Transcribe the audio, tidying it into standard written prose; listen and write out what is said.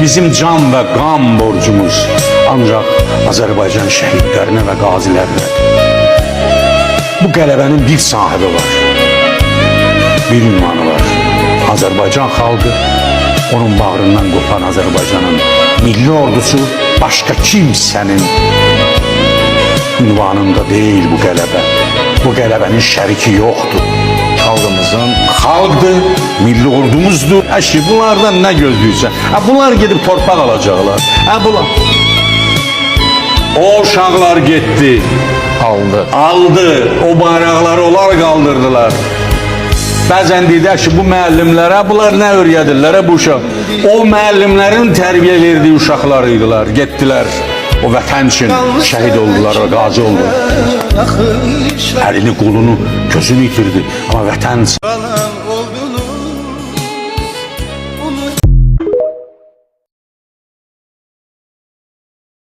bizim can və qan borcumuz ancaq Azərbaycan şəhidlərinə və qazilərinə. Bu qələbənin bir sahibi var, bir ünvanı var. Azərbaycan xalqı, onun bağrından qopan Azərbaycanın milli ordusu başqa kimsənin ünvanında deyil bu qələbə. Bu qələbənin şəriki yoxdur. Xalqdır, milli ordumuzdur. Əşi, bunlardan nə gözləyirsən? Bunlar gedib torpaq alacaqlar. O uşaqlar getdi, aldı, o bayraqları onlar qaldırdılar. Bəzən deyir ki, bu müəllimlərə bunlar nə öyrədirlər bu uşaq? O müəllimlərin tərbiyə verdiyi uşaqlar idilər, getdilər. O vətən üçün şəhid oldular və qazi oldular. Əlini, qolunu, gözünü itirdi. Amma vətən